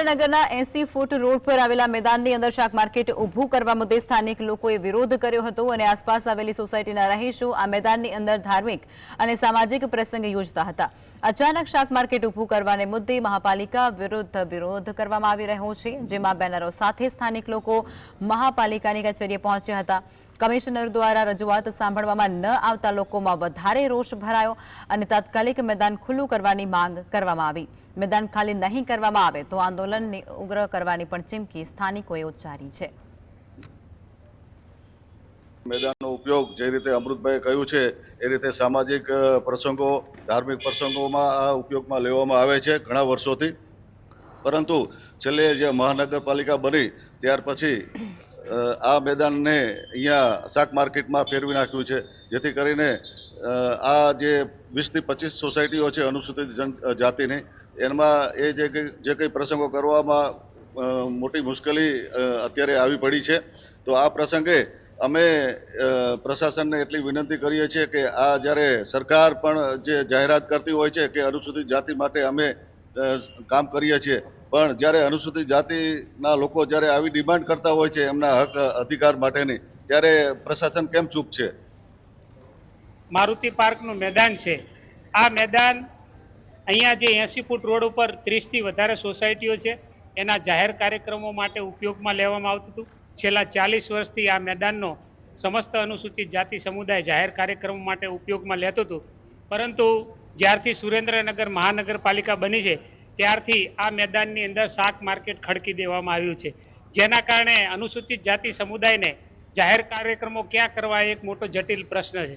સુરેન્દ્રનગરના 80 foot road પર આવેલા મેદાનની અંદર શાક માર્કેટ ઊભું કરવા મુદ્દે સ્થાનિક લોકોએ વિરોધ કર્યો હતો અને આસપાસ આવેલી સોસાયટીના રહીશો આ મેદાનની અંદર ધાર્મિક અને સામાજિક પ્રસંગ યોજતા હતા। અચાનક શાક માર્કેટ ઊભું કરવાને મુદ્દે મહાપાલિકા વિરુદ્ધ વિરોધ કરવામાં આવી રહ્યો છે, જેમાં બેનરો સાથે સ્થાનિક લોકો મહાપાલિકાની કચેરીએ પહોંચ્યા હતા। કમિશનર દ્વારા રજૂઆત સાંભળવામાં ન આવતા લોકોમાં વધારે રોષ ભરાયો અને તાત્કાલિક મેદાન ખુલ્લું કરવાની માંગ કરવામાં આવી। मैदान खाली नहीं करवामां आवे तो आंदोलन उग्र करवानी पण चीमकी स्थानिकोए उच्चारी छे। मैदानનો ઉપયોગ જે રીતે અમૃતભાઈએ કહ્યું છે એ રીતે સામાજિક પ્રસંગો, ધાર્મિક પ્રસંગોમાં આ ઉપયોગમાં લેવામાં આવે છે ઘણા વર્ષોથી, પરંતુ છેલ્લે જે મહાનગરપાલિકા બની ત્યાર પછી આ મેદાનને અહીંયા શાક માર્કેટમાં ફેરવી નાખ્યું છે, જેથી કરીને આ જે 20 થી 25 સોસાયટીઓ છે અનુસૂચિત જાતિની, એમાં એ જે કંઈ પ્રસંગો કરવામાં મોટી મુશ્કેલી અત્યારે આવી પડી છે। તો આ પ્રસંગે અમે પ્રશાસનને એટલી વિનંતી કરીએ છીએ કે આ જ્યારે સરકાર પણ જે જાહેરાત કરતી હોય છે કે અનુસૂચિત જાતિ માટે અમે કામ કરીએ છીએ, પણ જ્યારે અનુસૂચિત જાતિના લોકો જ્યારે આવી ડિમાન્ડ કરતા હોય છે એમના હક અધિકાર માટેની, ત્યારે પ્રશાસન કેમ ચૂપ છે? મારુતિ પાર્કનું મેદાન છે, આ મેદાન અહીંયા જે 80 ફૂટ રોડ ઉપર 30 થી વધારે સોસાયટીઓ છે એના જાહેર કાર્યક્રમો માટે ઉપયોગમાં લેવામાં આવતું હતું। છેલ્લા 40 વર્ષથી આ મેદાનનો સમસ્ત અનુસૂચિત જાતિ સમુદાય જાહેર કાર્યક્રમો માટે ઉપયોગમાં લેતું હતું, પરંતુ જ્યારથી સુરેન્દ્રનગર મહાનગરપાલિકા બની છે ત્યારથી આ મેદાનની અંદર શાક માર્કેટ ખડકી દેવામાં આવ્યું છે, જેના કારણે અનુસૂચિત જાતિ સમુદાયને જાહેર કાર્યક્રમો ક્યાં કરવા એક મોટો જટિલ પ્રશ્ન છે।